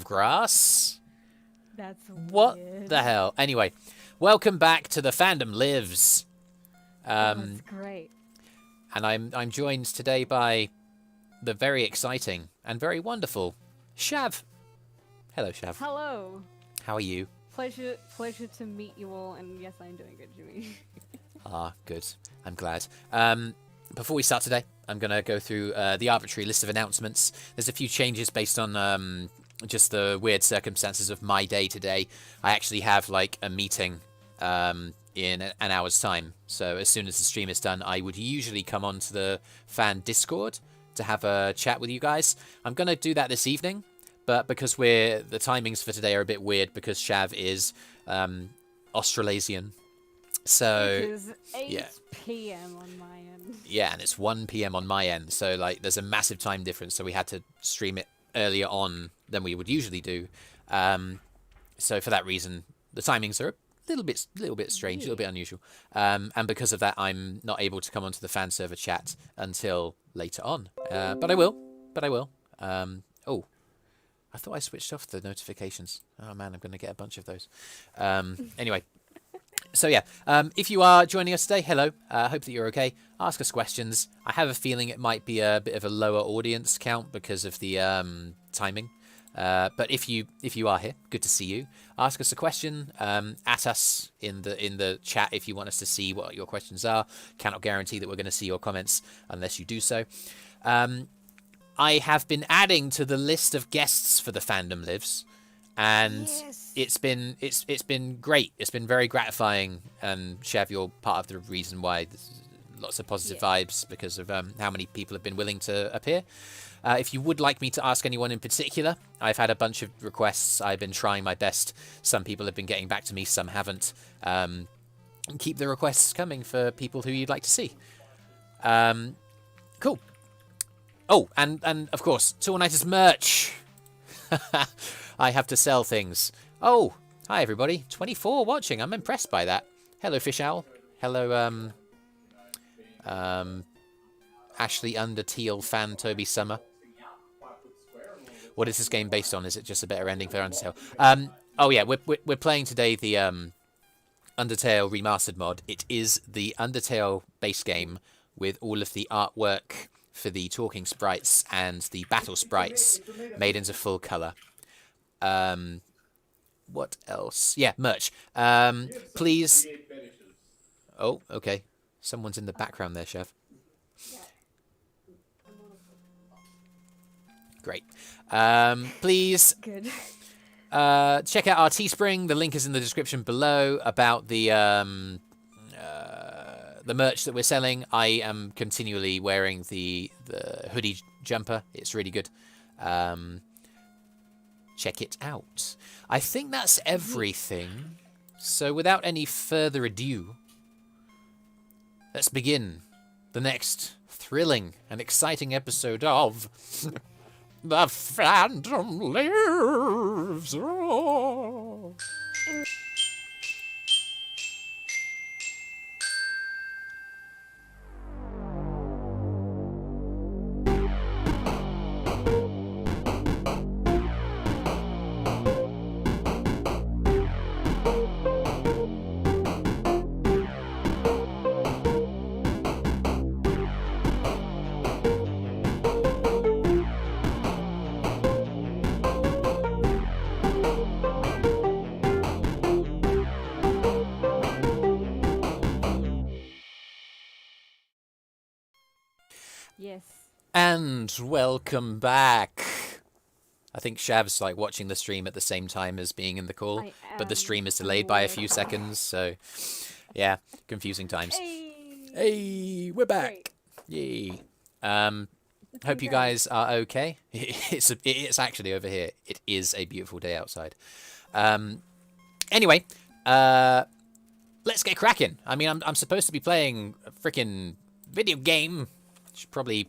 grass. That's What weird. the hell? Anyway, welcome back to the Fandom Lives. That's great. And I'm joined today by the very exciting and very wonderful Shav. Hello, Shav. Hello. How are you? Pleasure to meet you all, and yes, I'm doing good, Jimmy. Ah, good. I'm glad. Before we start today, I'm going to go through the arbitrary list of announcements. There's a few changes based on just the weird circumstances of my day today. I actually have like a meeting in an hour's time. So as soon as the stream is done, I would usually come onto the fan Discord to have a chat with you guys. I'm going to do that this evening, but because the timings for today are a bit weird because Shav is Australasian. So It is 8 yeah. p.m. on my end. Yeah, and it's 1 p.m. on my end, so like there's a massive time difference, so we had to stream it earlier on than we would usually do. So for that reason, the timings are a little bit strange, a little bit unusual. And because of that, I'm not able to come onto the fan server chat until later on. But I will. Oh, I thought I switched off the notifications. Oh man, I'm going to get a bunch of those. Anyway. So yeah, if you are joining us today, hello. Hope that you're okay. Ask us questions. I have a feeling it might be a bit of a lower audience count because of the timing. But if you are here, good to see you. Ask us a question at us in the chat if you want us to see what your questions are. Cannot guarantee that we're going to see your comments unless you do so. I have been adding to the list of guests for the Fandom Lives. And yes. it's been great. It's been very gratifying. And Shav, you're part of the reason why there's lots of positive vibes because of how many people have been willing to appear. If you would like me to ask anyone in particular, I've had a bunch of requests. I've been trying my best. Some people have been getting back to me, some haven't. Keep the requests coming for people who you'd like to see. Cool. Oh, and of course, TwoAllNighters merch. I have to sell things. Oh, hi everybody. 24 watching. I'm impressed by that. Hello, Fish Owl. Hello, Ashley Undertale fan Toby Summer. What is this game based on? Is it just a better ending for Undertale? Oh yeah, we're playing today the Undertale Remastered mod. It is the Undertale base game with all of the artwork for the talking sprites and the battle sprites made into full color. What else? Yeah, merch. Please. Oh, okay. Someone's in the background there, Chef. Great. Please. Good. Check out our Teespring. The link is in the description below about the merch that we're selling. I am continually wearing the hoodie jumper. It's really good. Check it out. I think that's everything. So without any further ado, let's begin the next thrilling and exciting episode of The Fandom Lives. Oh. Yes. And welcome back. I think Shav's like watching the stream at the same time as being in the call, but the stream is delayed by a few seconds, so yeah, confusing times. Hey, we're back. Great. Yay. Hope you guys are okay. It's actually over here. It is a beautiful day outside. Anyway, let's get cracking. I mean, I'm supposed to be playing a freaking video game. Should probably,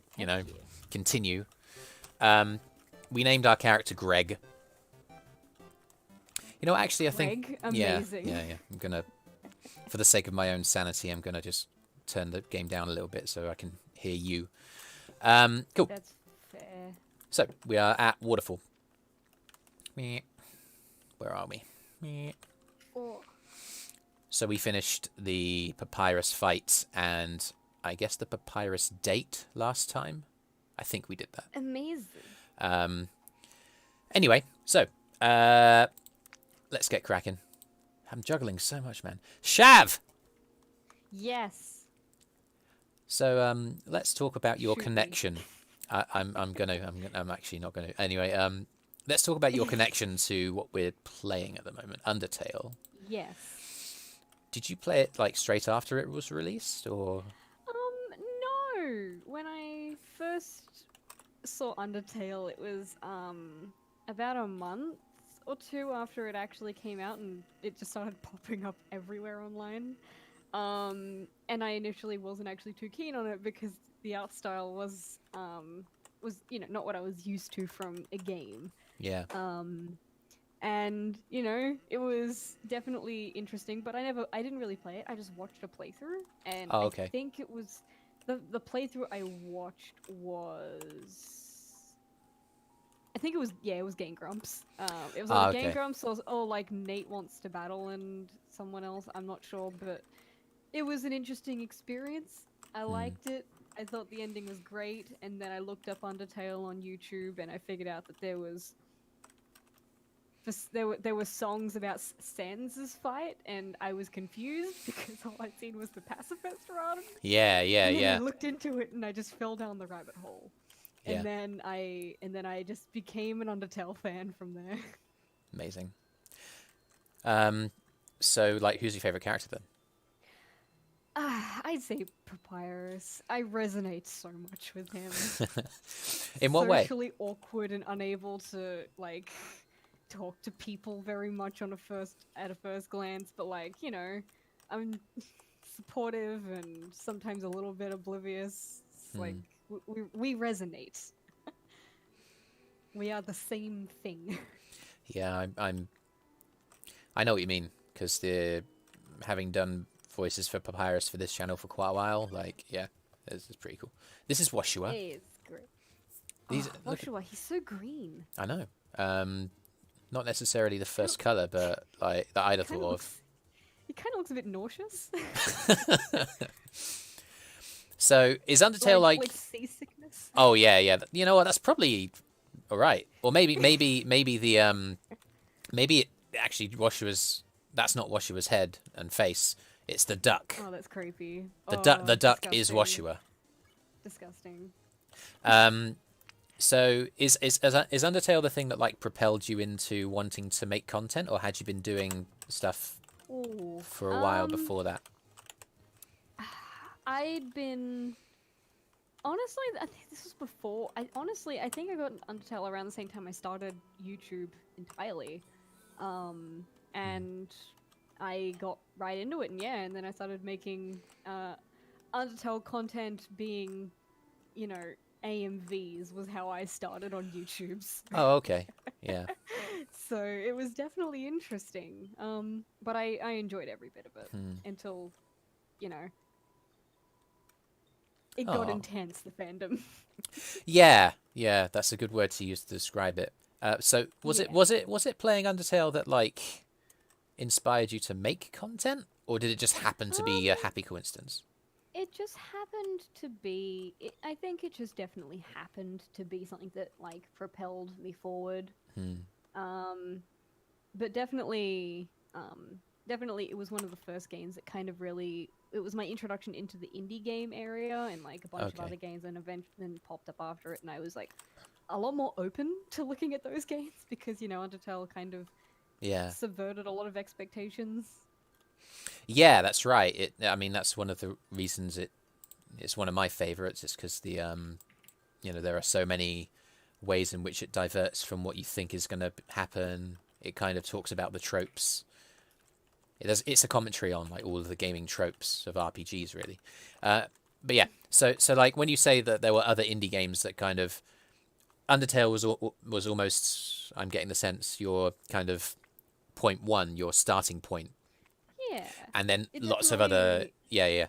continue. We named our character Greg. Actually, I think... Greg? Amazing. Yeah. I'm gonna, for the sake of my own sanity, I'm gonna just turn the game down a little bit so I can hear you. Cool. That's fair. So, we are at Waterfall. Meh. Where are we? Meh. 4. So we finished the Papyrus fight and I guess the Papyrus date last time. I think we did that. Amazing. Anyway, so let's get cracking. I'm juggling so much, man. Shav. Yes. So let's talk about your Shoot me. connection. I'm actually not gonna. Anyway, let's talk about your connection to what we're playing at the moment, Undertale. Yes. Did you play it like straight after it was released, or? No. When I first saw Undertale, it was about a month or 2 after it actually came out, and it just started popping up everywhere online. And I initially wasn't actually too keen on it because the art style was not what I was used to from a game. Yeah. And it was definitely interesting, but I didn't really play it. I just watched a playthrough, and Oh, okay. I think it was the playthrough I watched was, I think it was Game Grumps. It was like Game Grumps, or like Nate wants to battle and someone else. I'm not sure, but it was an interesting experience. I liked it. I thought the ending was great, and then I looked up Undertale on YouTube, and I figured out that there were songs about Sans's fight, and I was confused because all I'd seen was the pacifist run. Yeah. And then I looked into it, and I just fell down the rabbit hole. Yeah. And then I just became an Undertale fan from there. Amazing. So like, who's your favorite character then? I'd say Papyrus. I resonate so much with him. In what way? Socially awkward and unable to like talk to people very much at a first glance, but like, I'm supportive and sometimes a little bit oblivious. It's like we resonate. We are the same thing. Yeah, I know what you mean, because having done voices for Papyrus for this channel for quite a while, like, yeah, this is pretty cool. This is Woshua. It's great. Woshua, he's so green. I know. Not necessarily the first color, but like that I'd have thought of. He kind of looks a bit nauseous. So is Undertale like seasickness? Oh yeah. You know what? That's probably all right. Or maybe the maybe it actually Woshua's. That's not Woshua's head and face. It's the duck. Oh, that's creepy. The duck disgusting. is Woshua. Disgusting. So is Undertale the thing that like propelled you into wanting to make content, or had you been doing stuff for a while before that? I'd been honestly, I think this was before. I think I got Undertale around the same time I started YouTube entirely, and I got right into it, and then I started making Undertale content, being, AMVs was how I started on YouTube's. Oh, okay. Yeah. So it was definitely interesting. But I enjoyed every bit of it until, it got intense, the fandom. Yeah, that's a good word to use to describe it. So was it playing Undertale that like inspired you to make content, or did it just happen to be a happy coincidence? It just happened to be. I think it just definitely happened to be something that like propelled me forward. But definitely, it was one of the first games that kind of really. It was my introduction into the indie game area, and like a bunch of other games, and eventually popped up after it, and I was like a lot more open to looking at those games because Undertale kind of subverted a lot of expectations. Yeah, that's right. I mean, that's one of the reasons it's one of my favorites. It's because the there are so many ways in which it diverts from what you think is going to happen. It kind of talks about the tropes. It's a commentary on like all of the gaming tropes of RPGs, really. But yeah, so like when you say that there were other indie games that kind of Undertale was almost, I'm getting the sense, your kind of point one, your starting point. Yeah. And then lots of other Yeah.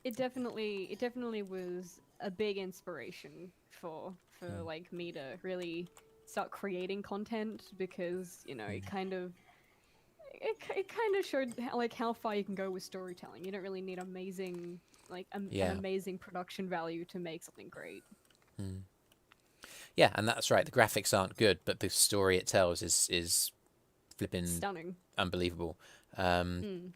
It definitely was a big inspiration for like me to really start creating content because it kind of showed how far you can go with storytelling. You don't really need amazing an Yeah. amazing production value to make something great. Yeah, and that's right. The graphics aren't good, but the story it tells is flipping Stunning. unbelievable. Um, Mm.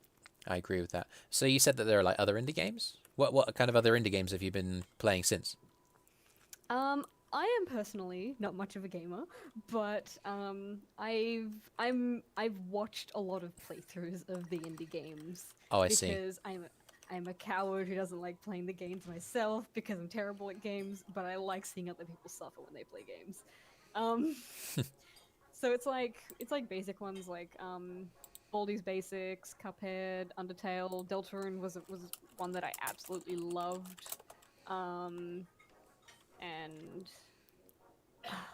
I agree with that. So you said that there are like other indie games. What kind of other indie games have you been playing since? I am personally not much of a gamer, but I've watched a lot of playthroughs of the indie games Oh, I see. because I'm a coward who doesn't like playing the games myself because I'm terrible at games, but I like seeing other people suffer when they play games. Um, so it's like basic ones like Baldi's Basics, Cuphead, Undertale, Deltarune was one that I absolutely loved. Um, and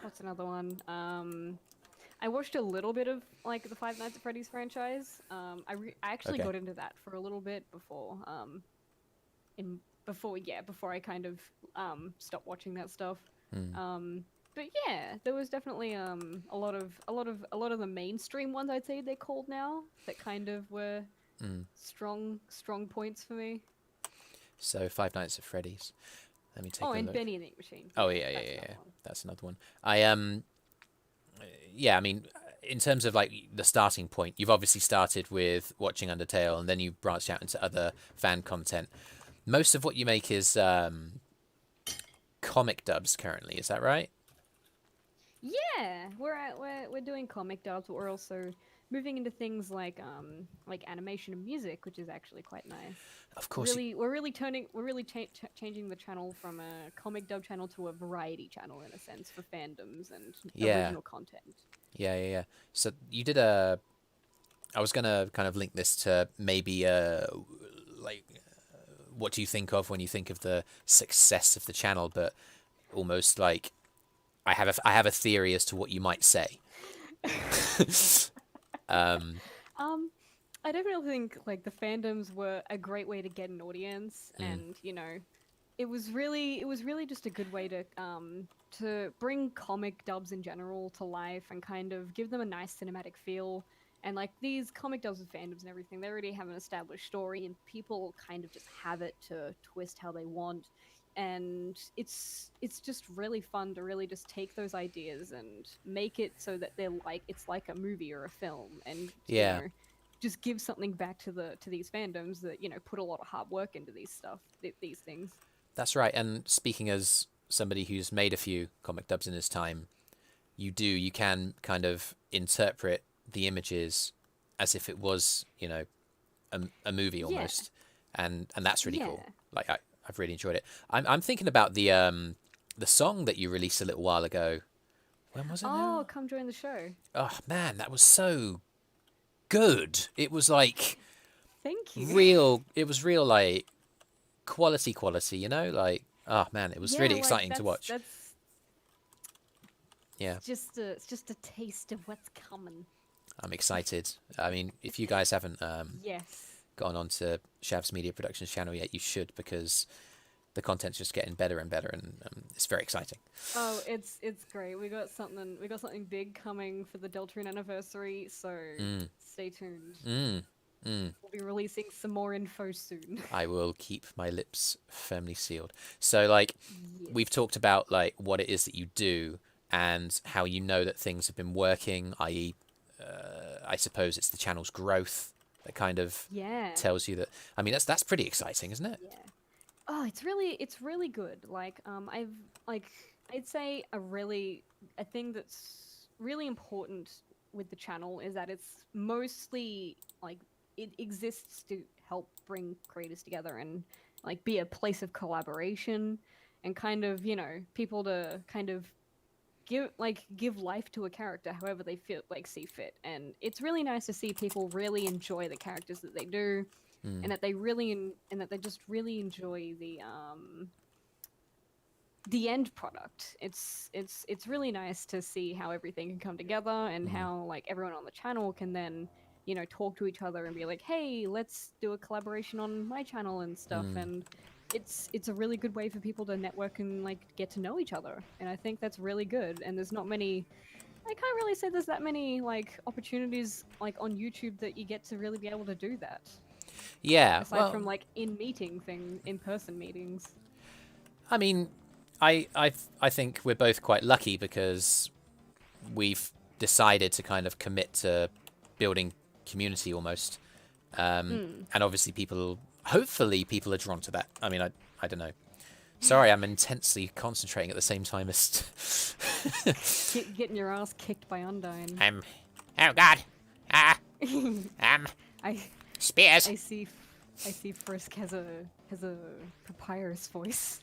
what's another one? I watched a little bit of like the Five Nights at Freddy's franchise. I actually Okay. got into that for a little bit before I kind of stopped watching that stuff. Mm, But yeah, there was definitely a lot of the mainstream ones I'd say they're called now that kind of were mm. strong points for me. So Five Nights at Freddy's. Let me take Oh, a and look. Benny and the Ink Machine. Oh Yeah, yeah, yeah, that's yeah, another yeah. one. That's another one. Yeah, I mean, in terms of like the starting point, you've obviously started with watching Undertale, and then you branched out into other fan content. Most of what you make is comic dubs currently. Is that right? Yeah, we're doing comic dubs, but we're also moving into things like animation and music, which is actually quite nice. Of course. We're really changing the channel from a comic dub channel to a variety channel in a sense for fandoms and Yeah, original content. yeah, yeah, yeah. So you did a. I was gonna kind of link this to maybe like what do you think of when you think of the success of the channel, but almost like I have a theory as to what you might say. um, Um, I definitely think like the fandoms were a great way to get an audience, mm, and it was really just a good way to bring comic dubs in general to life and kind of give them a nice cinematic feel. And like these comic dubs with fandoms and everything, they already have an established story, and people kind of just have it to twist how they want. And it's just really fun to really just take those ideas and make it so that it's like a movie or a film, and yeah, just give something back to these fandoms that put a lot of hard work into these things. that's right. And speaking as somebody who's made a few comic dubs in his time, you can kind of interpret the images as if it was a movie Yeah, almost, and that's really yeah. cool. Like I've really enjoyed it. I'm thinking about the song that you released a little while ago. When was it Oh, now? come join the show. Oh man, that was so good. It was like Thank you. real. It was real like quality. You know, like oh man, it was Yeah, really like exciting to that's watch. that's Yeah, it's just a taste of what's coming. I'm excited. I mean, if you guys haven't Yes. gone on to Shavs Media Productions channel yet, you should because the content's just getting better and better, and it's very exciting. Oh, it's great. We got something big coming for the Deltarune anniversary, so Mm, stay tuned. mm, mm. We'll be releasing some more info soon. I will keep my lips firmly sealed. So, like, we've Yes. talked about like what it is that you do and how you know that things have been working, i.e., I suppose it's the channel's growth that kind of Yeah. tells you that. I mean, that's pretty exciting, isn't it? Yeah. Oh, it's really good. I'd say a thing that's really important with the channel is that it's mostly like it exists to help bring creators together and like be a place of collaboration and kind of, people to kind of give life to a character however they feel like see fit. And it's really nice to see people really enjoy the characters that they do Mm, and that they just really enjoy the end product. It's really nice to see how everything can come together and mm, how like everyone on the channel can then talk to each other and be like, hey, let's do a collaboration on my channel and stuff. mm. And it's a really good way for people to network and like get to know each other, and I think that's really good. And there's not many. I can't really say there's that many like opportunities like on YouTube that you get to really be able to do that. Yeah, Aside well, from like in person meetings. I mean, I think we're both quite lucky because we've decided to kind of commit to building community almost, and obviously hopefully people are drawn to that. I mean, I don't know. Sorry, I'm intensely concentrating at the same time as Getting your ass kicked by Undine. oh god, I spears. I see Frisk has a papyrus voice.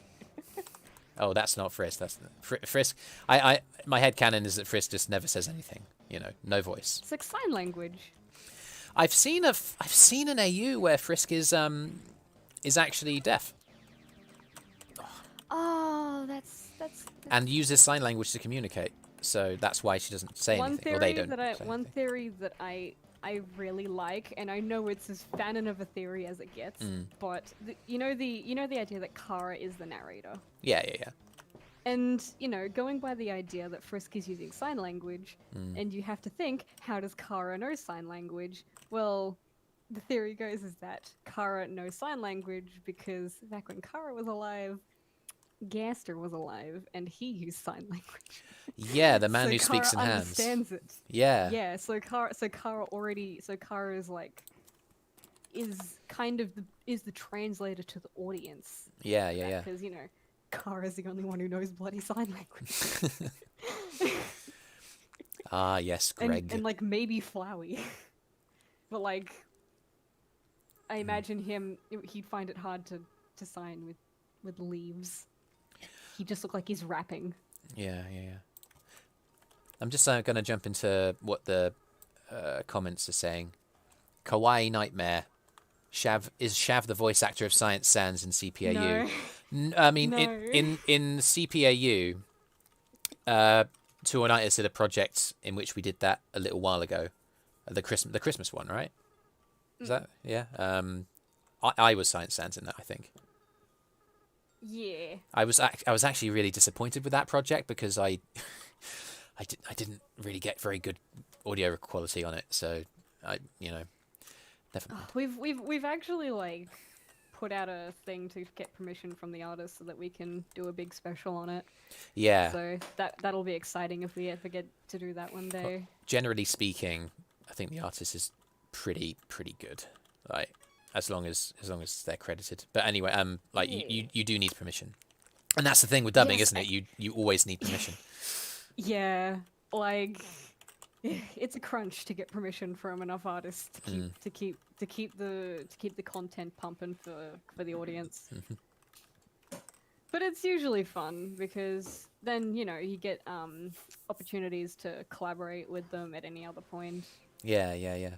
Oh, that's not Frisk. That's Frisk. My headcanon is that Frisk just never says anything. You know, no voice. It's like sign language. I've seen an AU where Frisk is actually deaf Oh, that's and uses sign language to communicate. So that's why she doesn't say anything. Or they don't. one theory that I really like, and I know it's as fanon of a theory as it gets, but you know the idea that Kara is the narrator. Yeah. And, you know, going by the idea that Frisk is using sign language, and you have to think, how does Kara know sign language? Well, the theory goes is that Kara knows sign language because back when Kara was alive, Gaster was alive, and he used sign language. Yeah, the man So who speaks in Kara hands. understands it. Yeah. Yeah, so Kara is like, is kind of is the translator to the audience. Yeah. Because, you know, Kara's the only one who knows bloody sign language. Ah, yes, Greg. And like maybe Flowey. But like I imagine he'd find it hard to sign with leaves. He just looked like he's rapping. Yeah. I'm just going to jump into what the comments are saying. Kawaii Nightmare. Is Shav the voice actor of Science Sans in CPAU? No. I mean, No. in CPAU, TwoAllNighters did a project in which we did that a little while ago, the Christmas one, right? Is that yeah? I was Science Sans in that, I think. Yeah. I was actually really disappointed with that project because I didn't really get very good audio quality on it, so definitely. We've actually like put out a thing to get permission from the artist so that we can do a big special on it. Yeah. So that'll be exciting if we ever get to do that one day. Well, generally speaking, I think the artist is pretty good. Like as long as they're credited. But anyway, like Yeah. you do need permission. And that's the thing with dubbing, Yes, isn't it? You always need permission. Yeah, like it's a crunch to get permission from enough artists to keep the content pumping for the audience. But it's usually fun because then you get opportunities to collaborate with them at any other point. Yeah.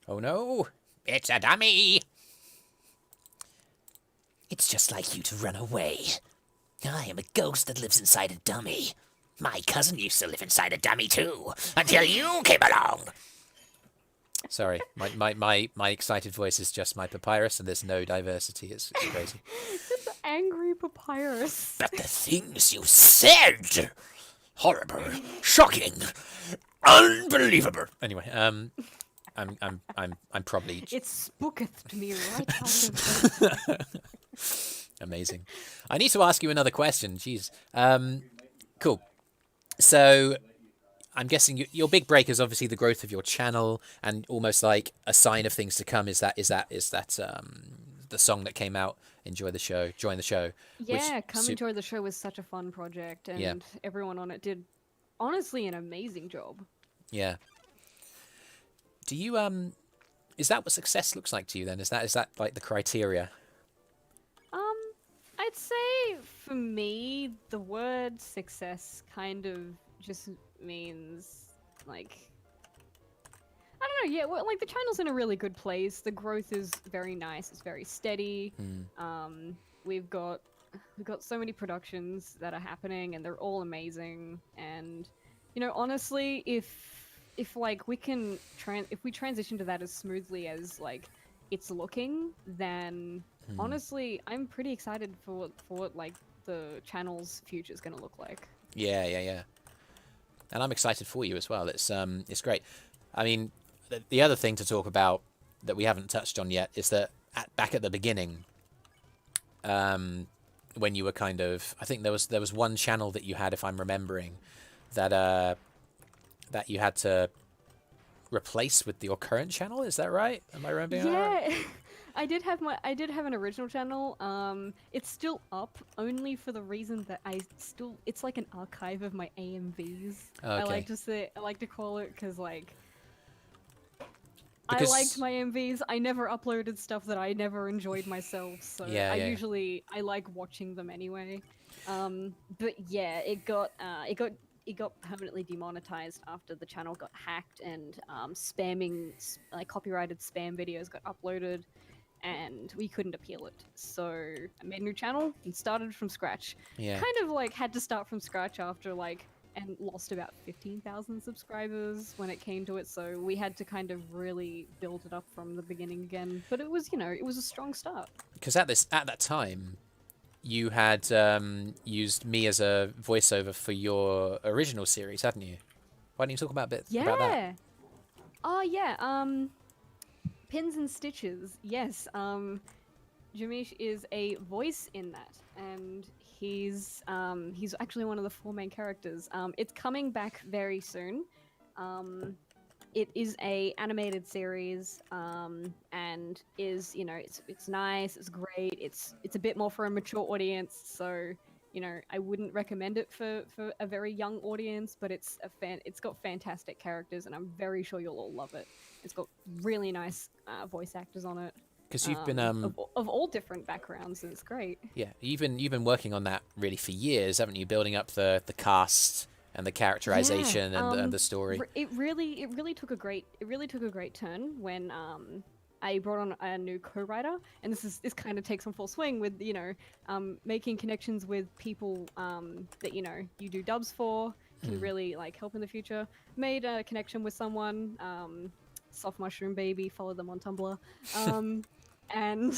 Oh no, it's a dummy. It's just like you to run away. I am a ghost that lives inside a dummy. My cousin used to live inside a dummy too, until you came along. Sorry, my excited voice is just my Papyrus, and there's no diversity. It's crazy. It's angry Papyrus. But the things you said, horrible, shocking, unbelievable. Anyway, I'm probably It spooketh me right out of amazing. I need to ask you another question. Jeez. Cool. So, I'm guessing your big break is obviously the growth of your channel, and almost like a sign of things to come is that the song that came out, Enjoy the Show, Join the Show. Yeah, Come Enjoy the Show was such a fun project, and everyone on it did honestly an amazing job. Yeah. Do you is that what success looks like to you then? Is that like the criteria? I'd say for me, the word success kind of just means like I don't know. Yeah, well, like the channel's in a really good place. The growth is very nice. It's very steady. We've got so many productions that are happening, and they're all amazing. And honestly, if like we can if we transition to that as smoothly as like it's looking, then honestly, I'm pretty excited for what like the channel's future is gonna look like. Yeah, yeah, yeah. And I'm excited for you as well. It's great. I mean, the other thing to talk about that we haven't touched on yet is that back at the beginning, when you were kind of, I think there was one channel that you had, if I'm remembering, that that you had to replace with your current channel. Is that right? Am I remembering that right? Yeah, I did have an original channel. It's still up only for the reason that it's like an archive of my AMVs. I Okay. like to call it because like Because, I liked my MVs. I never uploaded stuff that I never enjoyed myself, so Yeah, yeah. I like watching them anyway. But yeah, it got permanently demonetized after the channel got hacked and like copyrighted spam videos got uploaded, and we couldn't appeal it. So I made a new channel and started from scratch. Yeah. Kind of like had to start from scratch after like and lost about 15,000 subscribers when it came to it, so we had to kind of really build it up from the beginning again. But it was, it was a strong start. Because at that time, you had used me as a voiceover for your original series, hadn't you? Why don't you talk about a bit about that? Yeah. Oh yeah. Pins and Stitches. Yes. Jamesh is a voice in that, and he's actually one of the four main characters. It's coming back very soon. It is a animated series, and is it's nice, it's great, it's a bit more for a mature audience. So I wouldn't recommend it for a very young audience, but it's got fantastic characters, and I'm very sure you'll all love it. It's got really nice voice actors on it. Because you've been of all different backgrounds, and it's great. yeah, you've been working on that really for years, haven't you? Building up the cast and the characterization and the story. It really took a great turn when I brought on a new co-writer, and this kind of takes on full swing with making connections with people that you do dubs for can really like help in the future. Made a connection with someone, Soft Mushroom Baby, follow them on Tumblr, and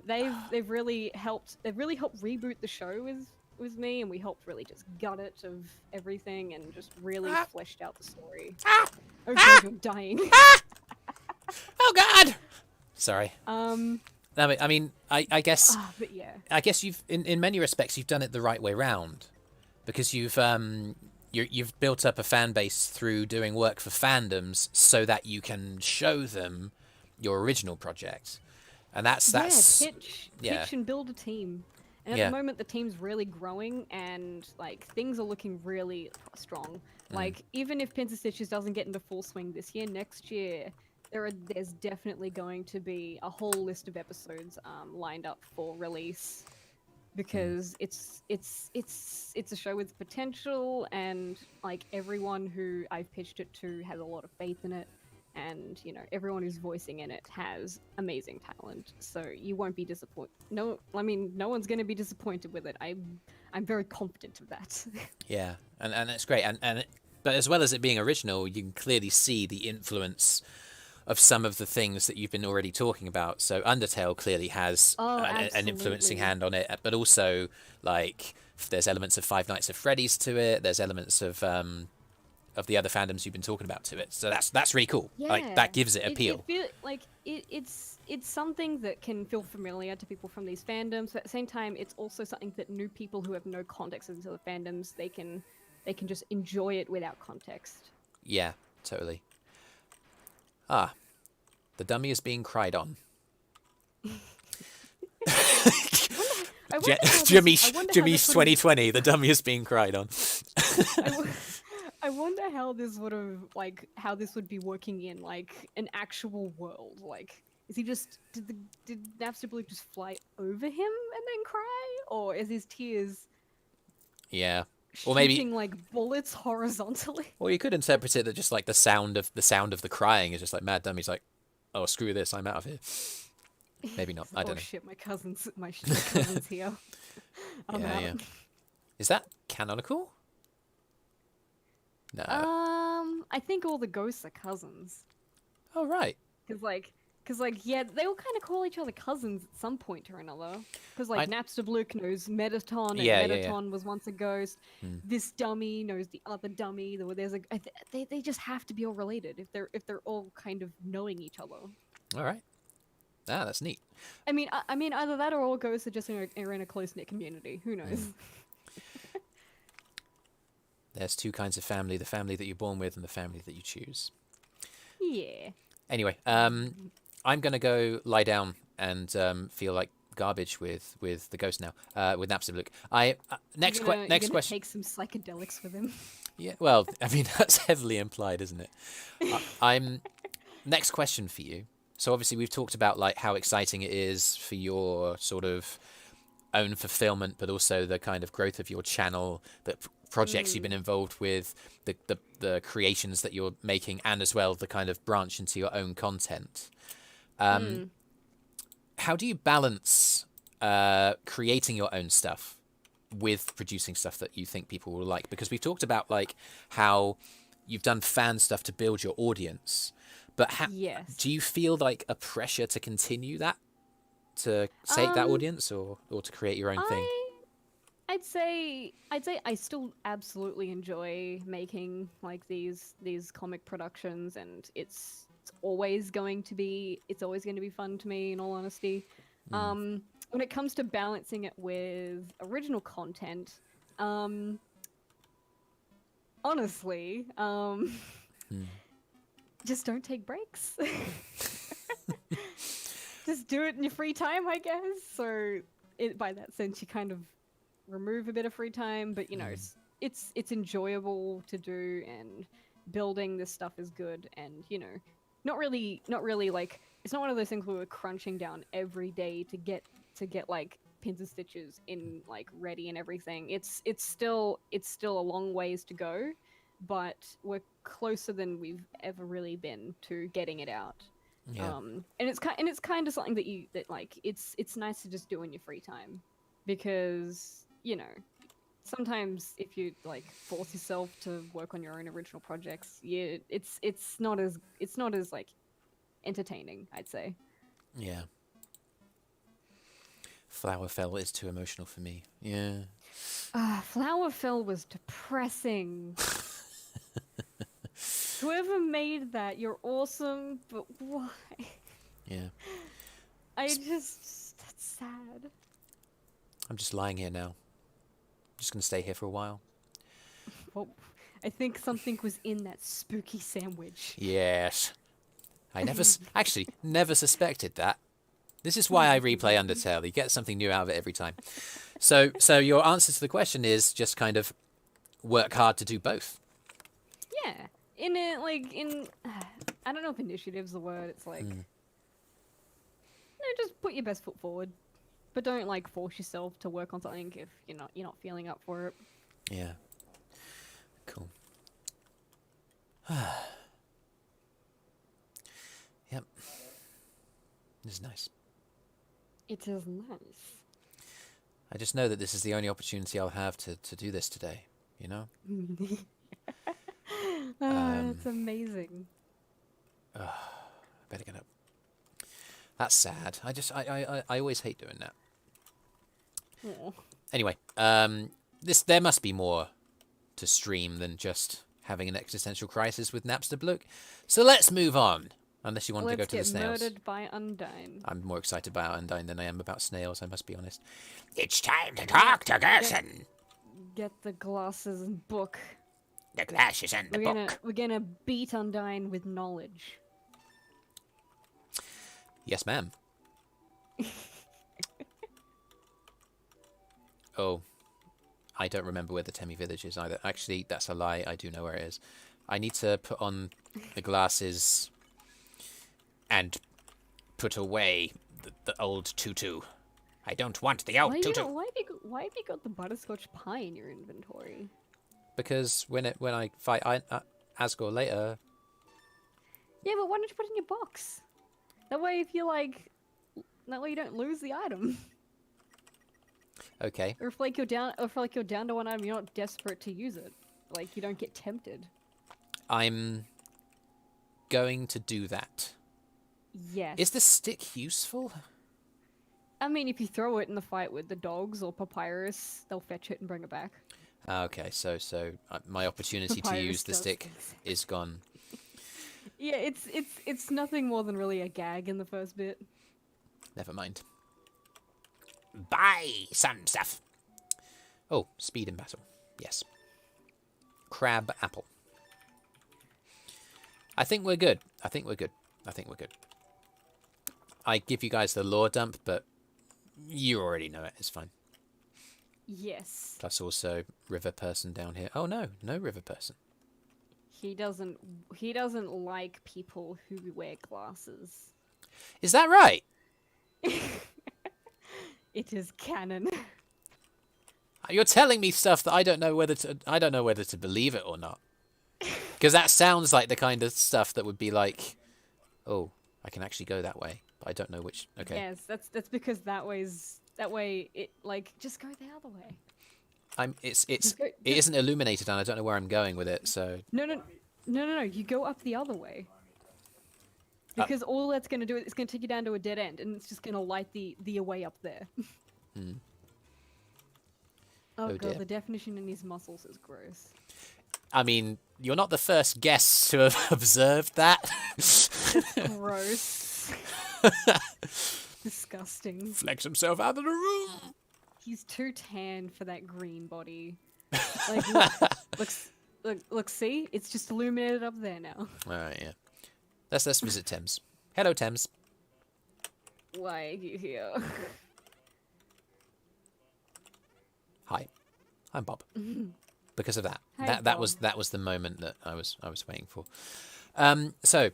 they've really helped reboot the show with me, and we helped really just gut it of everything and just really fleshed out the story. Oh god, you're dying. Oh God! Sorry. I mean, I guess. But yeah. I guess you've, in many respects, you've done it the right way round, because you've built up a fan base through doing work for fandoms, so that you can show them your original project, and that's pitch and build a team. And at the moment, the team's really growing, and like things are looking really strong. Like even if Pins and Stitches doesn't get into full swing this year, next year there's definitely going to be a whole list of episodes lined up for release, because it's a show with potential, and like everyone who I've pitched it to has a lot of faith in it, and everyone who's voicing in it has amazing talent, so you won't be disappointed. No one's going to be disappointed with it. I'm very confident of that. Yeah, and it's great, but as well as it being original, you can clearly see the influence of some of the things that you've been already talking about. So Undertale clearly has an influencing hand on it, but also like there's elements of Five Nights at Freddy's to it. There's elements of the other fandoms you've been talking about to it. So that's really cool. Yeah, like that gives it appeal. It's something that can feel familiar to people from these fandoms, but at the same time, it's also something that new people who have no context into the fandoms, they can just enjoy it without context. Yeah, totally. The dummy is being cried on. Jimmy's 2020. The dummy is being cried on. I wonder how this would have how this would be working in like an actual world. Like, is he just did Napster just fly over him and then cry, or is his tears? Yeah. Or maybe like bullets horizontally. Or you could interpret it that just like the sound of the crying is just like Mad Dummy's like, oh screw this, I'm out of here. Maybe not. I don't know. Oh shit, my cousin's here. I'm out. Yeah. Is that canonical? No. I think all the ghosts are cousins. Oh right. Because Because, like, yeah, they all kind of call each other cousins at some point or another. Because, like, Napster Luke knows Metaton, and Metaton was once a ghost. This dummy knows the other dummy. There's a, they just have to be all related if they're all kind of knowing each other. All right. Ah, that's neat. I mean, either that or all ghosts are just are in a close-knit community. Who knows? There's two kinds of family: the family that you're born with and the family that you choose. Yeah. Anyway, I'm gonna go lie down and feel like garbage with the ghost now. With Napster Luke. Next question. Take some psychedelics with him. Yeah. Well, I mean that's heavily implied, isn't it? Next question for you. So obviously we've talked about like how exciting it is for your sort of own fulfillment, but also the kind of growth of your channel, the projects you've been involved with, the creations that you're making, and as well the kind of branch into your own content. How do you balance creating your own stuff with producing stuff that you think people will like? Because we've talked about like how you've done fan stuff to build your audience, but do you feel like a pressure to continue that, to save that audience, or to create your own thing? I'd say I still absolutely enjoy making like these comic productions, and it's always going to be fun to me, in all honesty. When it comes to balancing it with original content, honestly, just don't take breaks. Just do it in your free time, I guess. So by that sense, you kind of remove a bit of free time, but you know, it's enjoyable to do, and building this stuff is good, and you know, not really like, it's not one of those things where we're crunching down every day to get like pins and stitches in like ready and everything. It's still a long ways to go, but we're closer than we've ever really been to getting it out. Yeah. And it's kind of something that like it's nice to just do in your free time, because you know, sometimes if you like force yourself to work on your own original projects, it's not as like entertaining, I'd say. Yeah. Flowerfell is too emotional for me. Yeah. Flowerfell was depressing. Whoever made that, you're awesome, but why? Yeah. That's sad. I'm just lying here now. I'm just gonna stay here for a while. Well, I think something was in that spooky sandwich. Yes. I actually never suspected that. This is why I replay Undertale. You get something new out of it every time. So your answer to the question is just kind of work hard to do both. Yeah. I don't know if initiative's the word. It's like, no, just put your best foot forward, but don't like force yourself to work on something if you're not feeling up for it. Yeah. Cool. Yep. This is nice. It is nice. I just know that this is the only opportunity I'll have to do this today, you know? It's amazing. I better get up. That's sad. I always hate doing that. Aww. Anyway, there must be more to stream than just having an existential crisis with Napster Bloke. So let's move on. Unless you want to go to the snails. Let's get murdered by Undine. I'm more excited about Undine than I am about snails, I must be honest. It's time to talk to Gerson. Get the glasses and book. The glasses and the book. We're gonna beat Undine with knowledge. Yes, ma'am. Oh, I don't remember where the Temi village is either. Actually, that's a lie. I do know where it is. I need to put on the glasses and put away the old tutu. I don't want the old tutu. Why have you got the butterscotch pie in your inventory? Because when I fight Asgore later. Yeah, but why don't you put it in your box? That way, that way you don't lose the item. Okay. Or if you're down to one item, you're not desperate to use it. Like you don't get tempted. I'm going to do that. Yes. Is the stick useful? I mean, if you throw it in the fight with the dogs or Papyrus, they'll fetch it and bring it back. Okay, so my opportunity to Papyrus use the does stick things. is gone. Yeah, it's nothing more than really a gag in the first bit. Never mind. Buy some stuff. Oh, speed in battle. Yes. Crab apple. I think we're good. I think we're good. I give you guys the lore dump, but you already know it. It's fine. Yes. Plus also river person down here. Oh no, no river person. He doesn't like people who wear glasses. Is that right? It is canon. You're telling me stuff that I don't know whether to believe it or not. Because that sounds like the kind of stuff that would be like, oh, I can actually go that way, but I don't know which. Okay. Yes, that's because that way it like just go the other way. It isn't illuminated, and I don't know where I'm going with it. So No. You go up the other way. Because all that's going to do is it's going to take you down to a dead end, and it's just going to light the way up there. Oh dear. god, the definition in his muscles is gross. I mean, you're not the first guest to have observed that. Gross. Disgusting. Flex himself out of the room. He's too tan for that green body. Like, look, see? It's just illuminated up there now. Alright, yeah. Let's visit Thames. Hello, Thames. Why are you here? Hi, I'm Bob. Because of that. Hi, that Bob. was the moment that I was waiting for. So,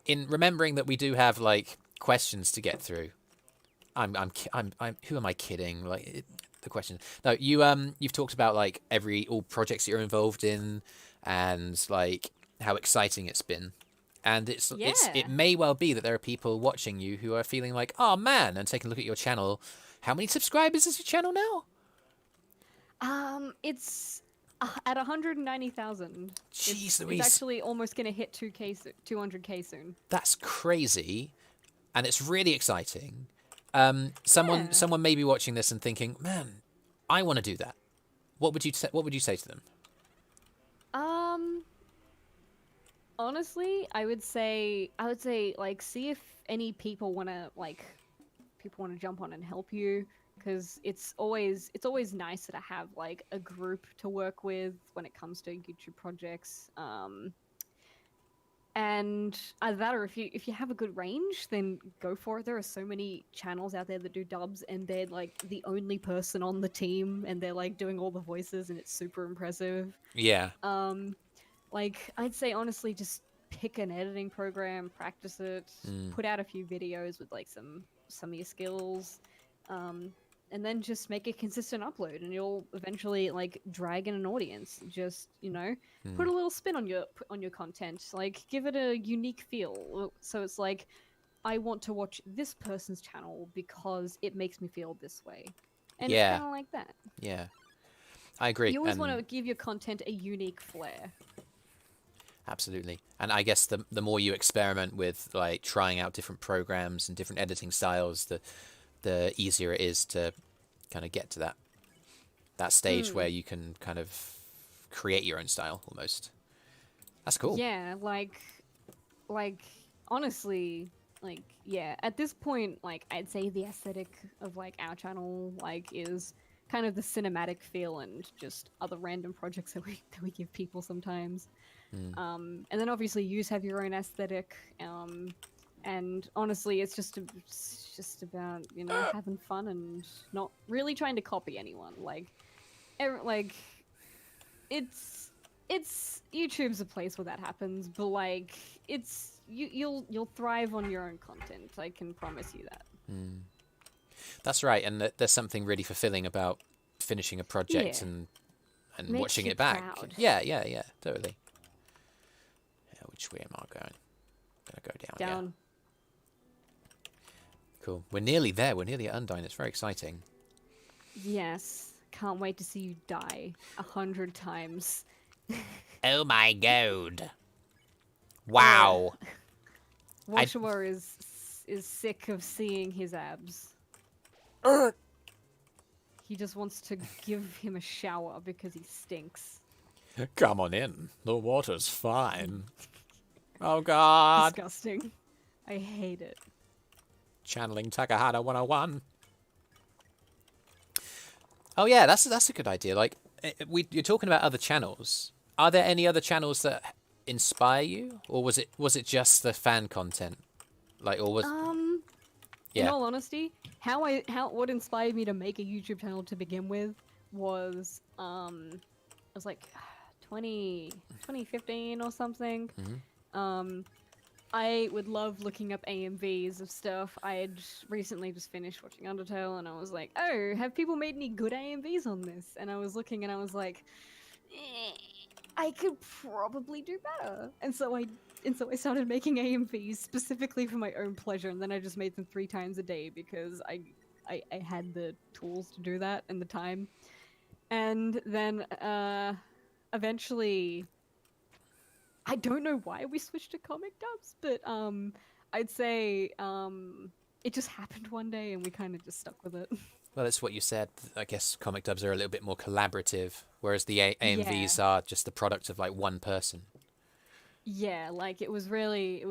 in remembering that we do have like questions to get through, I'm who am I kidding? Like the question. No, you've talked about like all projects you're involved in, and like how exciting it's been. And it may well be that there are people watching you who are feeling like, oh man, and taking a look at your channel. How many subscribers is your channel now? It's at 190,000. Jeez It's Louise. actually almost going to hit 200k soon. That's crazy, and it's really exciting. Someone may be watching this and thinking, man, I want to do that. What would you say to them? Honestly, I would say like see if any people want to jump on and help you, because it's always nice to have like a group to work with when it comes to YouTube projects. And either that, or if you have a good range, then go for it. There are so many channels out there that do dubs, and they're like the only person on the team, and they're like doing all the voices, and it's super impressive. Yeah. Like, I'd say honestly, just pick an editing program, practice it, put out a few videos with like some of your skills, and then just make a consistent upload, and you'll eventually like drag in an audience. Just put a little spin on your content, like give it a unique feel. So it's like, I want to watch this person's channel because it makes me feel this way, and it's kind of like that. Yeah. I agree. You always want to give your content a unique flair. Absolutely. And I guess the more you experiment with like trying out different programs and different editing styles, the easier it is to kind of get to that stage where you can kind of create your own style almost. That's cool. Yeah, like honestly, like yeah, at this point, like I'd say the aesthetic of like our channel like is kind of the cinematic feel and just other random projects that we give people sometimes. And then obviously you have your own aesthetic, and honestly it's just about having fun and not really trying to copy anyone. Like it's YouTube's a place where that happens, but like you'll thrive on your own content. I can promise you that. That's right, and there's something really fulfilling about finishing a project and Makes watching you it back. proud. Yeah, totally. Yeah, which way am I going? I'm gonna go down. Down. Yeah. Cool. We're nearly there. We're nearly at Undine. It's very exciting. Yes. Can't wait to see you die 100 times. Oh my god. Wow. Washua is sick of seeing his abs. He just wants to give him a shower because he stinks. Come on in. The water's fine. Oh God. Disgusting. I hate it. Channeling Takahata 101. Oh yeah, that's a good idea. Like, you're talking about other channels. Are there any other channels that inspire you, or was it just the fan content? Like, or was In yeah. all honesty, what inspired me to make a YouTube channel to begin with was it was like 2015 or something. I would love looking up AMVs of stuff. I had recently just finished watching Undertale, and I was like, oh, have people made any good AMVs on this? And I was looking, and I was like, I could probably do better. And so I started making AMVs specifically for my own pleasure, and then I just made them 3 times a day because I had the tools to do that and the time. And then eventually, I don't know why we switched to comic dubs, but I'd say it just happened one day and we kind of just stuck with it. Well, that's what you said. I guess comic dubs are a little bit more collaborative, whereas the AMVs Yeah. are just the product of like one person. Yeah, like it was really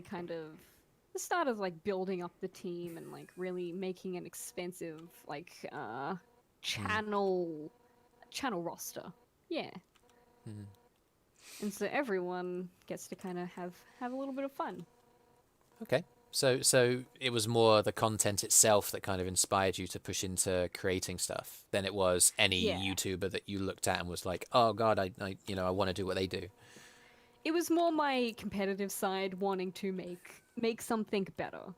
kind of the start of like building up the team and like really making an expensive like channel roster. Yeah. And so everyone gets to kind of have a little bit of fun. Okay. So it was more the content itself that kind of inspired you to push into creating stuff than it was any Yeah. YouTuber that you looked at and was like, oh God, I want to do what they do. It was more my competitive side wanting to make something better.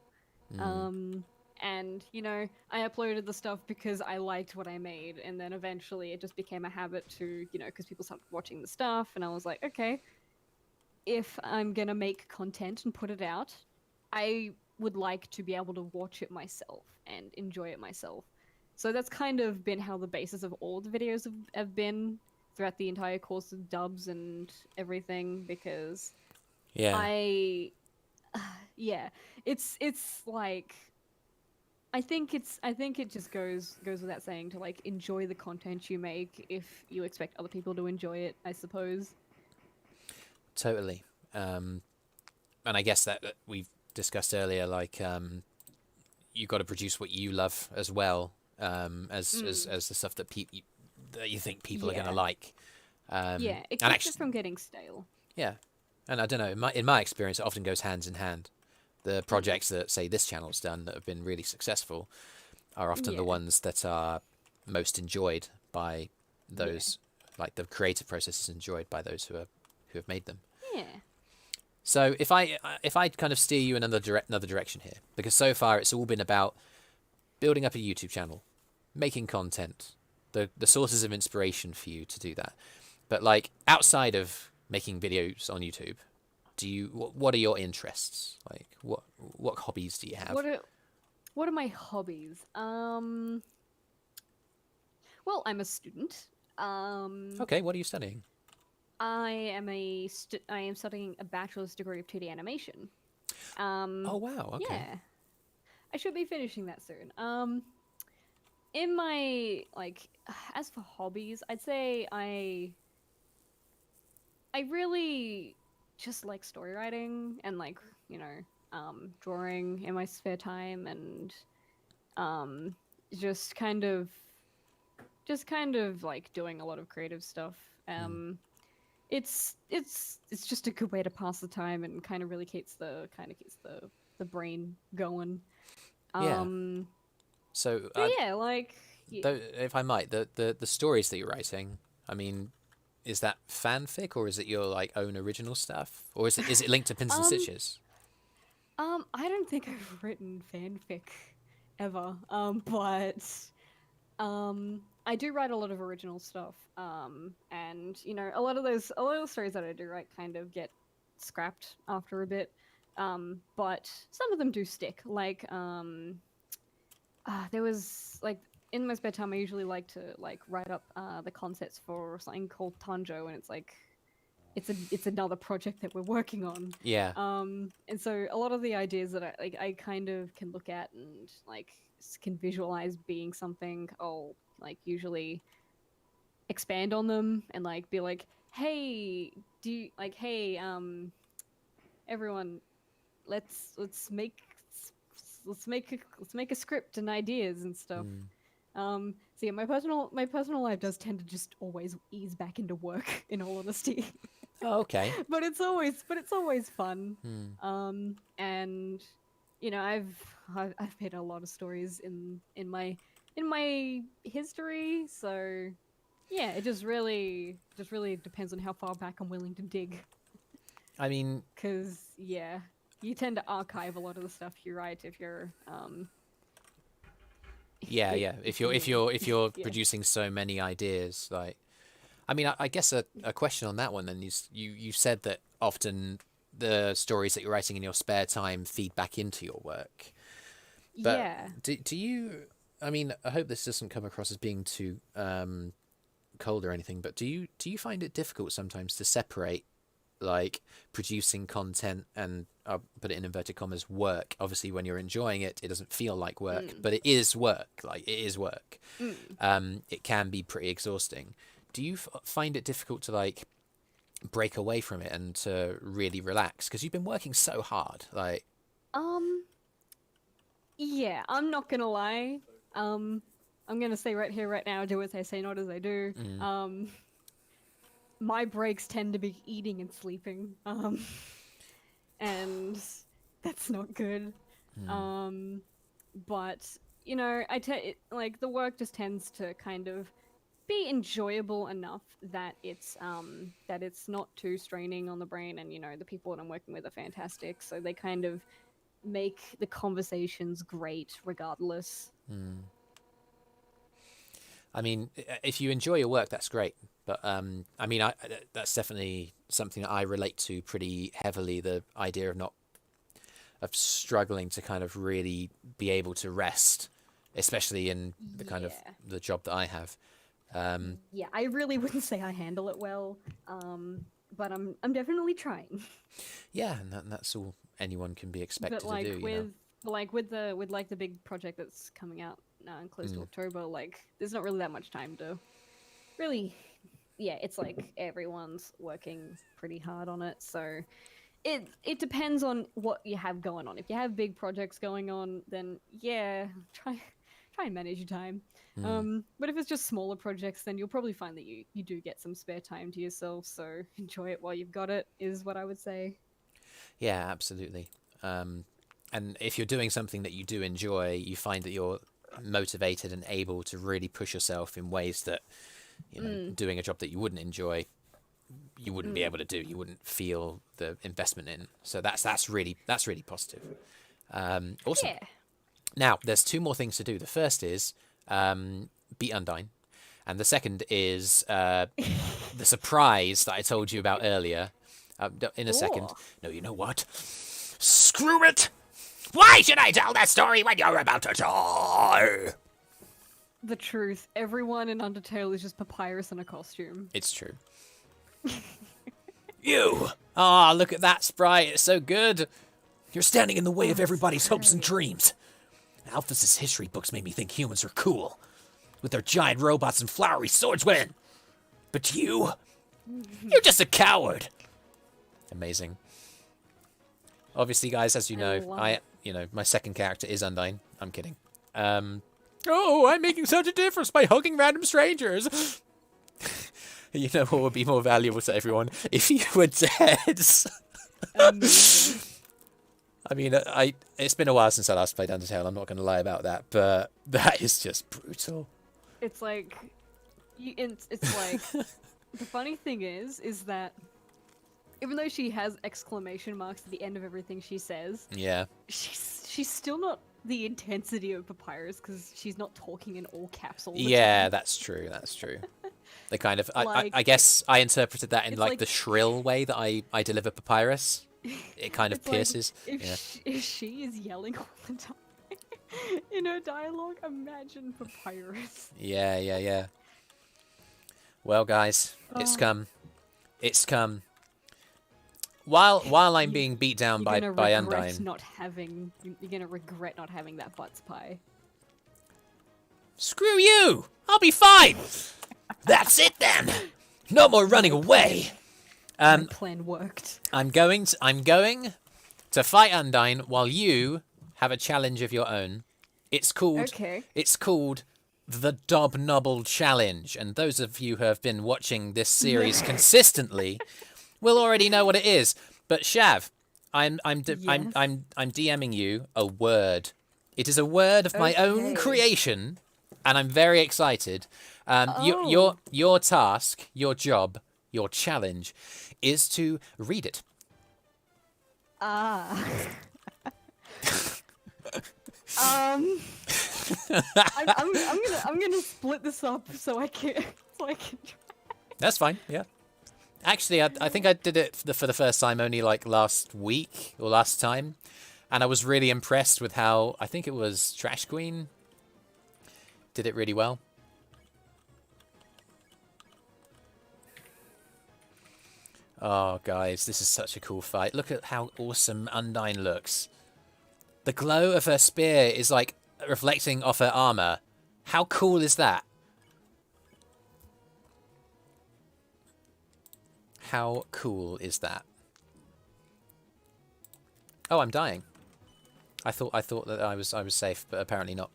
And I uploaded the stuff because I liked what I made, and then eventually it just became a habit to, because people started watching the stuff, and I was like, okay, if I'm gonna make content and put it out, I would like to be able to watch it myself and enjoy it myself. So that's kind of been how the basis of all the videos have been throughout the entire course of dubs and everything, because Yeah. yeah, it's like I think it just goes without saying to like enjoy the content you make if you expect other people to enjoy it, I suppose. Totally. And I guess that we've discussed earlier, like you got to produce what you love as well, as the stuff that that you think people are going to Yeah. like. Yeah, it and keeps it from getting stale. Yeah, and I don't know. In my experience, it often goes hands in hand. The projects that, say, this channel's done that have been really successful are often the Yeah. ones that are most enjoyed by those. Like the creative process is enjoyed by those who have made them. Yeah. So if I kind of steer you in another direction here, because so far it's all been about building up a YouTube channel, making content, the sources of inspiration for you to do that. But like outside of making videos on YouTube, what are your interests? Like what hobbies do you have? What are my hobbies? Well, I'm a student. Okay, what are you studying? I am studying a bachelor's degree of 2D animation. Oh wow, okay. Yeah. I should be finishing that soon. In my as for hobbies, I'd say I really just like story writing and drawing in my spare time, and just kind of like doing a lot of creative stuff. It's just a good way to pass the time and kind of really keeps the brain going. Yeah. So if I might, the stories that you're writing, I mean, is that fanfic or is it your like own original stuff, or is it linked to Pins and Stitches? I don't think I've written fanfic ever. But I do write a lot of original stuff. And a lot of those stories that I do write kind of get scrapped after a bit. But some of them do stick. Like there was like in my spare time I usually like to write up the concepts for something called Tanjo, and it's like it's another project that we're working on. Yeah. And so a lot of the ideas that I kind of can look at and like can visualize being something, I'll like usually expand on them and like be like, hey, do you like, hey, everyone, let's make let's make a script and ideas and stuff. So yeah, my personal life does tend to just always ease back into work, in all honesty. Oh, okay. but it's always fun. And you know, I've made a lot of stories in my history, so yeah, it just really depends on how far back I'm willing to dig. I mean, Because yeah, you tend to archive a lot of the stuff you write if you're yeah, yeah. If you're Yeah. producing so many ideas, like, I mean, I guess a question on that one then is you said that often the stories that you're writing in your spare time feed back into your work. But yeah. do you? I mean, I hope this doesn't come across as being too cold or anything. But do you find it difficult sometimes to separate like producing content and I'll put it in inverted commas work? Obviously, when you're enjoying it, it doesn't feel like work, but it is work. Like it is work. It can be pretty exhausting. Do you find it difficult to like break away from it and to really relax because you've been working so hard? Like, Yeah, I'm not gonna lie. I'm gonna say right here, right now, do as I say, not as I do. My breaks tend to be eating and sleeping. And that's not good. But you know, like the work just tends to kind of be enjoyable enough that it's not too straining on the brain, and you know, the people that I'm working with are fantastic, so they kind of make the conversations great regardless. I mean, if you enjoy your work, that's great. But I mean, that's definitely something that I relate to pretty heavily. The idea of struggling to kind of really be able to rest, especially in the kind of Yeah. the job that I have. Yeah, I really wouldn't say I handle it well, but I'm definitely trying. Yeah, and that's all anyone can be expected But like to do. with like the big project that's coming out now and close to October, like there's not really that much time to really. Yeah, it's like everyone's working pretty hard on it, so it depends on what you have going on. If you have big projects going on, then yeah, try and manage your time. But if it's just smaller projects, then you'll probably find that you do get some spare time to yourself. So enjoy it while you've got it, is what I would say. Yeah, absolutely. And if you're doing something that you do enjoy, you find that you're motivated and able to really push yourself in ways that, you know, doing a job that you wouldn't enjoy, you wouldn't be able to do. You wouldn't feel the investment in. So that's really positive. Awesome. Yeah. Now, there's two more things to do. The first is beat Undine, and the second is the surprise that I told you about earlier. In a second. Cool. No, you know what? Screw it! Why should I tell that story when you're about to die? The truth. Everyone in Undertale is just Papyrus in a costume. It's true. You! Ah, look at that sprite. It's so good. You're standing in the way of everybody's hopes and dreams. Alphys' history books made me think humans are cool, with their giant robots and flowery swordsmen. But you're just a coward. Amazing. Obviously, guys, as you know, my second character is Undine. I'm kidding. Oh, I'm making such a difference by hugging random strangers. You know what would be more valuable to everyone? If you were dead. Amazing. I mean, it's been a while since I last played Undertale. I'm not going to lie about that, but that is just brutal. It's like, it's like, the funny thing is that even though she has exclamation marks at the end of everything she says, Yeah. she's still not the intensity of Papyrus because she's not talking in all caps all the Yeah, time. that's true. That's true. The kind of, Like, I guess I interpreted that in it's like like- the shrill way that I deliver Papyrus. It kind of It's like, pierces. if she is yelling all the time in her dialogue, imagine Papyrus. Yeah. Well, guys, it's come. It's come. while I'm being beat down by You're Undine. You're gonna regret not having that butts pie. Screw you! I'll be fine. That's it then. No more running away. My plan worked. I'm going to fight Undine while you have a challenge of your own. It's called Okay. It's called the Dobnobble Challenge, and those of you who have been watching this series consistently will already know what it is. But Shav, I'm DMing you a word. It is a word of my own creation, and I'm very excited. Your task, your job, your challenge is to read it. I'm gonna split this up so I can try. That's fine. Yeah. Actually, I think I did it for the first time only like last week or last time, and I was really impressed with how I think it was Trash Queen did it really well. Oh, guys, this is such a cool fight. Look at how awesome Undine looks. The glow of her spear is like reflecting off her armor. How cool is that? How cool is that? Oh, I'm dying. I thought that I was safe, but apparently not.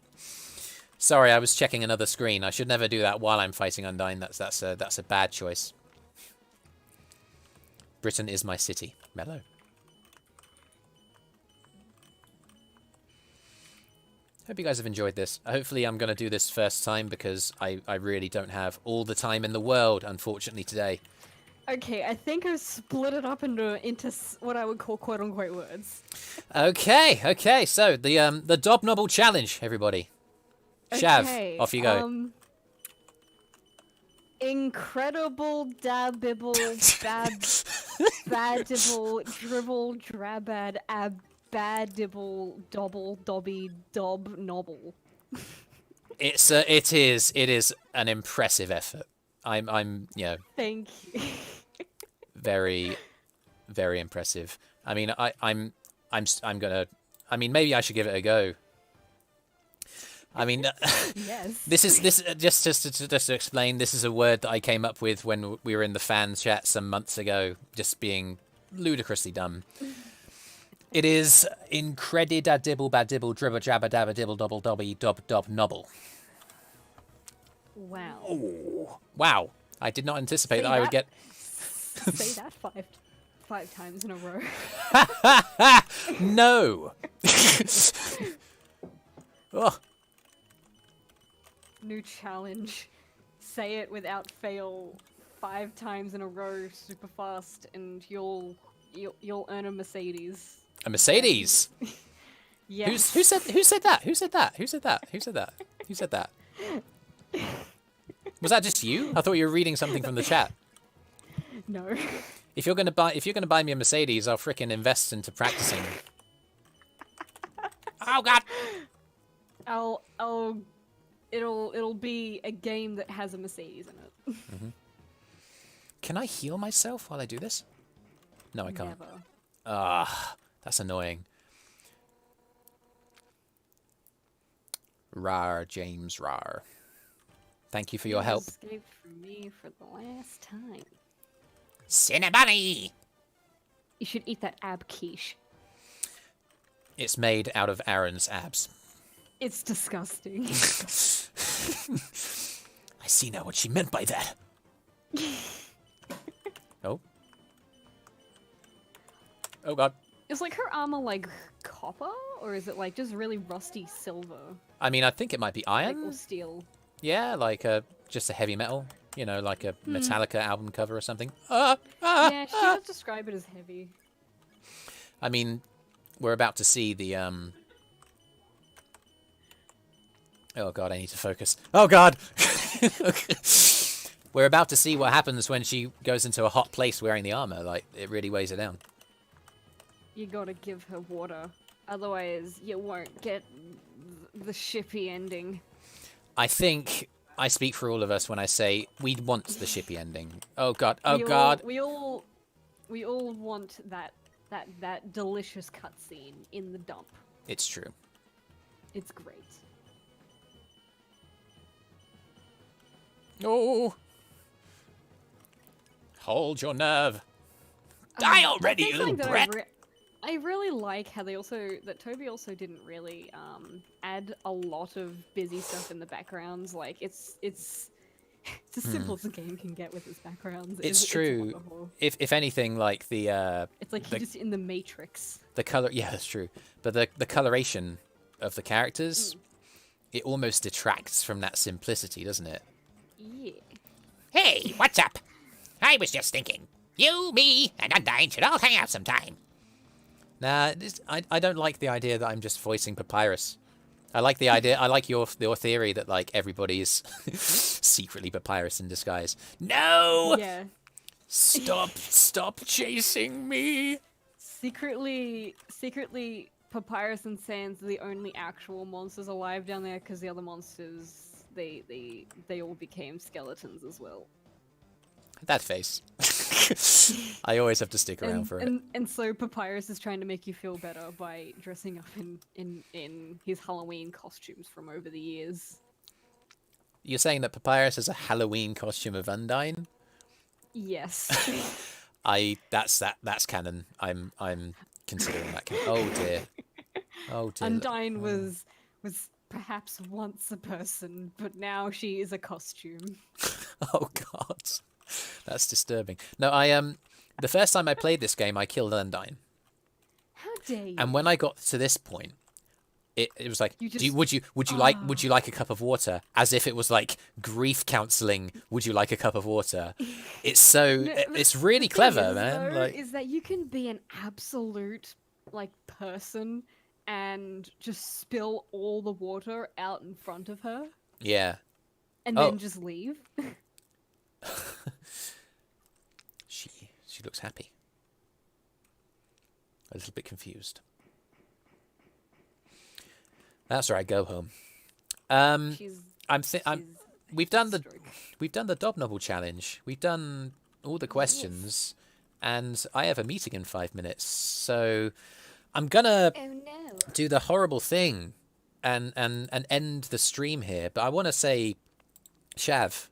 Sorry, I was checking another screen. I should never do that while I'm fighting Undine. That's a bad choice. Britain is my city. Mellow. Hope you guys have enjoyed this. Hopefully I'm going to do this first time because I really don't have all the time in the world, unfortunately, today. Okay, I think I've split it up into what I would call quote-unquote words. Okay. So the Dobnobble Challenge, everybody. Shav, off you go. Incredible dabibble badibble dribble drabad abadibble dobble dobby dob nobble. It is an impressive effort. I'm Thank you. very, very impressive. I mean, I'm gonna. I mean, maybe I should give it a go. I mean, yes. Just to explain. This is a word that I came up with when we were in the fan chat some months ago, just being ludicrously dumb. It is incredida dibble badibble dribble jabba dabba dibble double dobby dob nobble. Wow. Oh, wow! I did not anticipate that I would get. Say that five times in a row. No. Oh. New challenge. Say it without fail 5 times in a row, super fast, and you'll earn a Mercedes. A Mercedes. Yes. Who said that? Who said that? Was that just you? I thought you were reading something from the chat. No. If you're gonna buy me a Mercedes, I'll frickin' invest into practicing. Oh God. It'll be a game that has a Mercedes in it. Mm-hmm. Can I heal myself while I do this? No, I can't. Never. Ah, that's annoying. Rar, James, rar. Thank you for your help. Escaped from me for the last time. Cinnabunny! You should eat that ab quiche. It's made out of Aaron's abs. It's disgusting. I see now what she meant by that. Oh. Oh God. Is like her armor like copper, or is it like just really rusty silver? I mean, I think it might be iron. Like, or steel. Yeah, like just a heavy metal. You know, like a Metallica album cover or something. Yeah, she does describe it as heavy. I mean, we're about to see the Oh God, I need to focus. Oh God! We're about to see what happens when she goes into a hot place wearing the armor. Like, it really weighs her down. You gotta give her water. Otherwise, you won't get the shippy ending. I think I speak for all of us when I say we want the shippy ending. Oh God, oh God. We all we all want that delicious cutscene in the dump. It's true. It's great. Oh. Hold your nerve. Die already, you little brat. I really like how Toby also didn't really add a lot of busy stuff in the backgrounds. Like it's as simple as a game can get with its backgrounds. It's true. wonderful. If anything, like the It's like you're just in the Matrix. the color, yeah, that's true. But the coloration of the characters, it almost detracts from that simplicity, doesn't it? Yeah. Hey, what's up? I was just thinking, you, me, and Undine should all hang out sometime. Nah, I don't like the idea that I'm just voicing Papyrus. I like the idea. I like your theory that like everybody is secretly Papyrus in disguise. No. Yeah. Stop chasing me. Secretly, Papyrus and Sans are the only actual monsters alive down there because the other monsters, they all became skeletons as well. That face. I always have to stick around for it. And so Papyrus is trying to make you feel better by dressing up in his Halloween costumes from over the years. You're saying that Papyrus has a Halloween costume of Undine? Yes. That's canon. I'm considering that canon. Oh dear. Oh dear. Undine was perhaps once a person, but now she is a costume. Oh god. That's disturbing. No, the first time I played this game, I killed Undine. How dare you? And when I got to this point, it was like, would you like a cup of water? As if it was like grief counseling. Would you like a cup of water? It's it's really clever, man. Though, Like, is that you can be an absolute like person and just spill all the water out in front of her yeah. and then just leave. She looks happy. A little bit confused. That's right. Go home. We've done the Dobnobble challenge. We've done all the questions, and I have a meeting in 5 minutes. So I'm gonna do the horrible thing and end the stream here. But I want to say, Shav,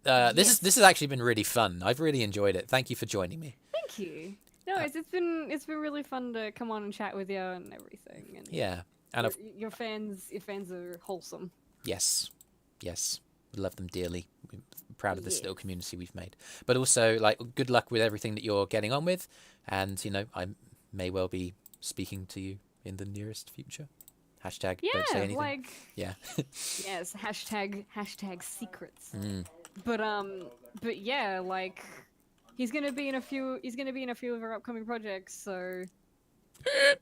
this has actually been really fun. I've really enjoyed it. Thank you for joining me. Thank you. No, it's been really fun to come on and chat with you and everything. And Yeah, and your fans are wholesome. yes, we love them dearly. We're proud of this little community we've made. But also, like, good luck with everything that you're getting on with, and I may well be speaking to you in the nearest future. Hashtag don't say anything. Yeah. Yes. Hashtag secrets. But yeah, like he's gonna be in a few of our upcoming projects. So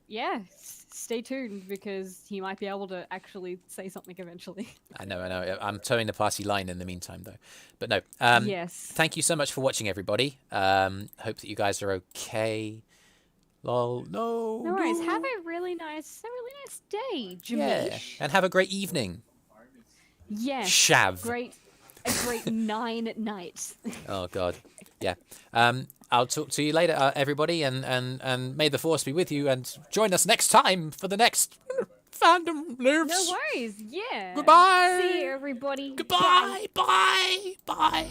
yeah, stay tuned because he might be able to actually say something eventually. I know. I'm towing the party line in the meantime, though. But no. Yes. Thank you so much for watching, everybody. Hope that you guys are okay. Lol. No. No worries. Have a really nice day, Jamish. Yeah. And have a great evening. Yes. Shav. A great 9 at night. Oh God. Yeah. I'll talk to you later, everybody, and may the force be with you. And join us next time for the next Fandom Loops. No worries. Yeah. Goodbye. See you, everybody. Goodbye. Bye. Bye.